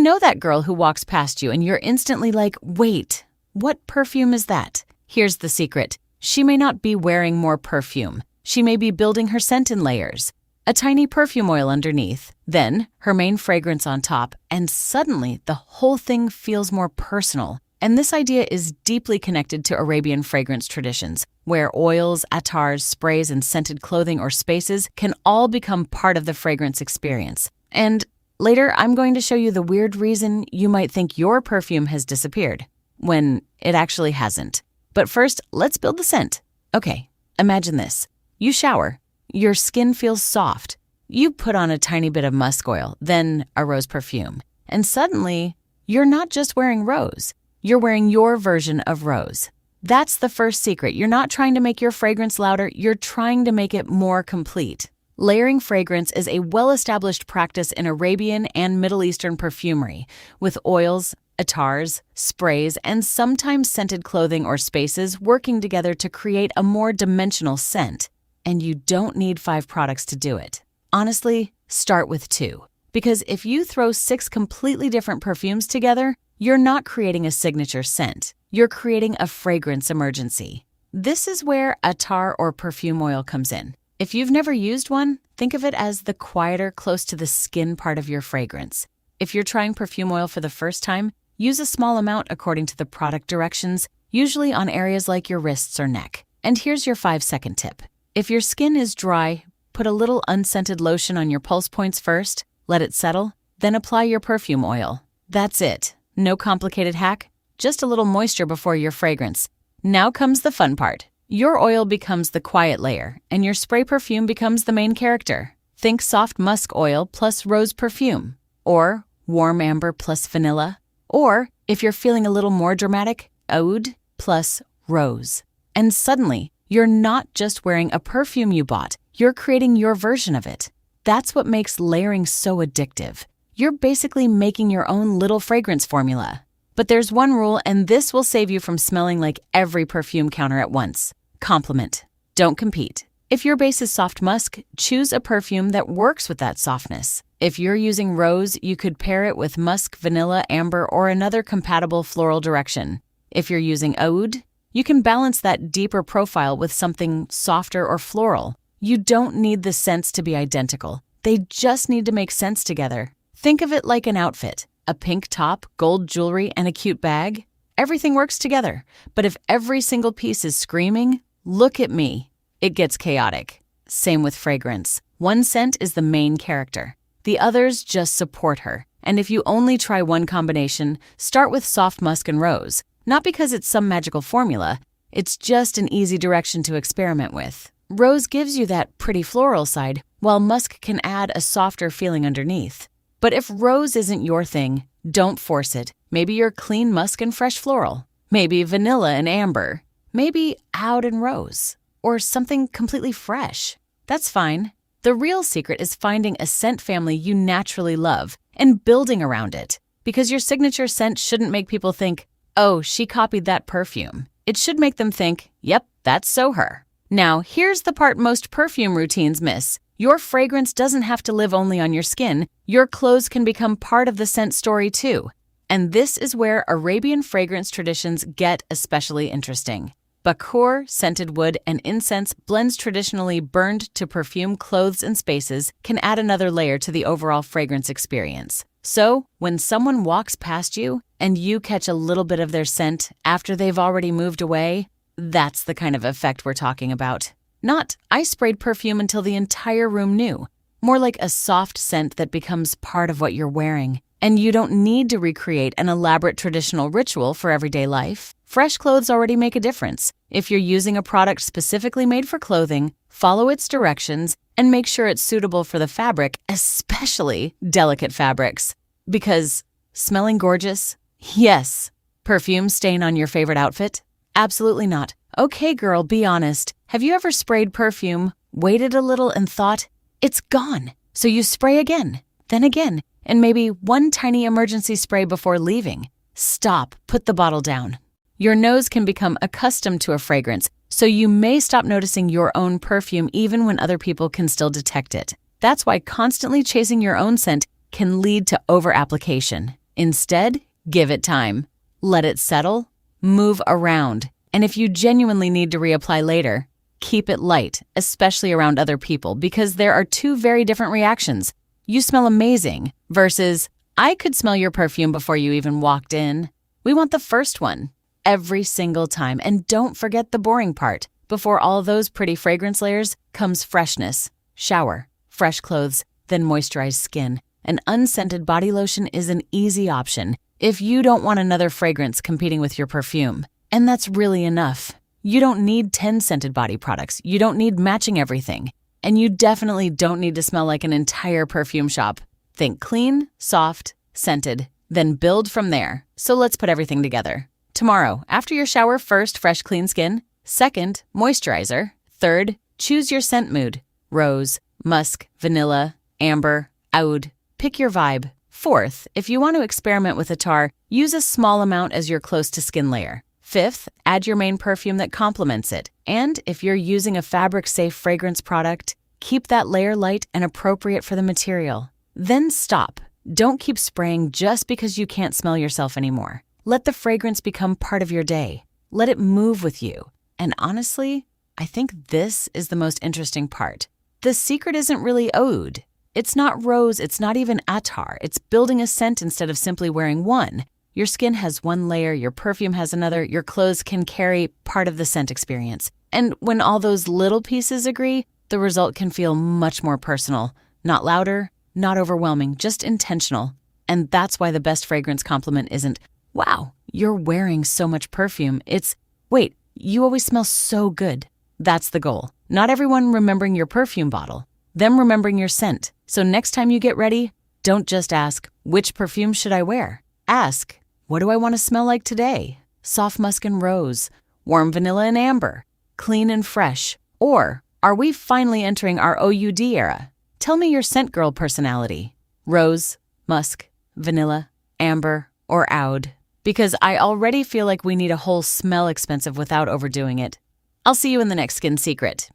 know that girl who walks past you and you're instantly like, wait, what perfume is that? Here's the secret. She may not be wearing more perfume. She may be building her scent in layers. A tiny perfume oil underneath, then her main fragrance on top, and suddenly the whole thing feels more personal. And this idea is deeply connected to Arabian fragrance traditions, where oils, attars, sprays, and scented clothing or spaces can all become part of the fragrance experience. And later, I'm going to show you the weird reason you might think your perfume has disappeared, when it actually hasn't. But first, let's build the scent. Okay, imagine this. You shower. Your skin feels soft. You put on a tiny bit of musk oil, then a rose perfume. And suddenly, you're not just wearing rose. You're wearing your version of rose. That's the first secret. You're not trying to make your fragrance louder. You're trying to make it more complete. Layering fragrance is a well-established practice in Arabian and Middle Eastern perfumery, with oils, attars, sprays, and sometimes scented clothing or spaces working together to create a more dimensional scent. And you don't need 5 products to do it. Honestly, start with 2. Because if you throw 6 completely different perfumes together, you're not creating a signature scent. You're creating a fragrance emergency. This is where attar or perfume oil comes in. If you've never used one, think of it as the quieter, close to the skin part of your fragrance. If you're trying perfume oil for the first time, use a small amount according to the product directions, usually on areas like your wrists or neck. And here's your 5-second tip. If your skin is dry, put a little unscented lotion on your pulse points first, let it settle, then apply your perfume oil. That's it. No complicated hack, just a little moisture before your fragrance. Now comes the fun part. Your oil becomes the quiet layer, and your spray perfume becomes the main character. Think soft musk oil plus rose perfume, or warm amber plus vanilla, or, if you're feeling a little more dramatic, oud plus rose. And suddenly, you're not just wearing a perfume you bought, you're creating your version of it. That's what makes layering so addictive. You're basically making your own little fragrance formula. But there's one rule, and this will save you from smelling like every perfume counter at once. Complement. Don't compete. If your base is soft musk, choose a perfume that works with that softness. If you're using rose, you could pair it with musk, vanilla, amber, or another compatible floral direction. If you're using oud, you can balance that deeper profile with something softer or floral. You don't need the scents to be identical. They just need to make sense together. Think of it like an outfit. A pink top, gold jewelry, and a cute bag. Everything works together. But if every single piece is screaming, look at me, it gets chaotic. Same with fragrance. One scent is the main character. The others just support her. And if you only try one combination, start with soft musk and rose. Not because it's some magical formula, it's just an easy direction to experiment with. Rose gives you that pretty floral side, while musk can add a softer feeling underneath. But if rose isn't your thing, don't force it. Maybe you're clean musk and fresh floral. Maybe vanilla and amber. Maybe oud and rose. Or something completely fresh. That's fine. The real secret is finding a scent family you naturally love and building around it. Because your signature scent shouldn't make people think, oh, she copied that perfume. It should make them think, yep, that's so her. Now, here's the part most perfume routines miss. Your fragrance doesn't have to live only on your skin. Your clothes can become part of the scent story too. And this is where Arabian fragrance traditions get especially interesting. Bakhoor, scented wood, and incense blends traditionally burned to perfume clothes and spaces can add another layer to the overall fragrance experience. So, when someone walks past you and you catch a little bit of their scent after they've already moved away, that's the kind of effect we're talking about. Not, I sprayed perfume until the entire room knew. More like a soft scent that becomes part of what you're wearing. And you don't need to recreate an elaborate traditional ritual for everyday life. Fresh clothes already make a difference. If you're using a product specifically made for clothing, follow its directions and make sure it's suitable for the fabric, especially delicate fabrics. Because smelling gorgeous? Yes. Perfume stain on your favorite outfit? Absolutely not. Okay, girl, be honest. Have you ever sprayed perfume, waited a little and thought, it's gone? So you spray again, then again, and maybe one tiny emergency spray before leaving. Stop. Put the bottle down. Your nose can become accustomed to a fragrance, so you may stop noticing your own perfume even when other people can still detect it. That's why constantly chasing your own scent can lead to over-application. Instead, give it time. Let it settle, move around, and if you genuinely need to reapply later, keep it light, especially around other people, because there are two very different reactions. You smell amazing versus, I could smell your perfume before you even walked in. We want the first one every single time. And don't forget the boring part. Before all those pretty fragrance layers comes freshness. Shower, fresh clothes, then moisturized skin. An unscented body lotion is an easy option if you don't want another fragrance competing with your perfume. And that's really enough. You don't need 10 scented body products. You don't need matching everything. And you definitely don't need to smell like an entire perfume shop. Think clean, soft, scented, then build from there. So let's put everything together. Tomorrow, after your shower, first, fresh, clean skin. Second, moisturizer. Third, choose your scent mood. Rose, musk, vanilla, amber, oud. Pick your vibe. Fourth, if you want to experiment with Attar, use a small amount as your close-to-skin layer. Fifth, add your main perfume that complements it. And if you're using a fabric-safe fragrance product, keep that layer light and appropriate for the material. Then stop. Don't keep spraying just because you can't smell yourself anymore. Let the fragrance become part of your day. Let it move with you. And honestly, I think this is the most interesting part. The secret isn't really oud. It's not rose, it's not even attar. It's building a scent instead of simply wearing one. Your skin has one layer, your perfume has another, your clothes can carry part of the scent experience. And when all those little pieces agree, the result can feel much more personal. Not louder, not overwhelming, just intentional. And that's why the best fragrance compliment isn't, wow, you're wearing so much perfume. It's, wait, you always smell so good. That's the goal. Not everyone remembering your perfume bottle, them remembering your scent. So next time you get ready, don't just ask, which perfume should I wear? Ask, what do I want to smell like today? Soft musk and rose, warm vanilla and amber, clean and fresh, or are we finally entering our OUD era? Tell me your scent girl personality. Rose, musk, vanilla, amber, or oud. Because I already feel like we need a whole smell expensive without overdoing it. I'll see you in the next Skin Secret.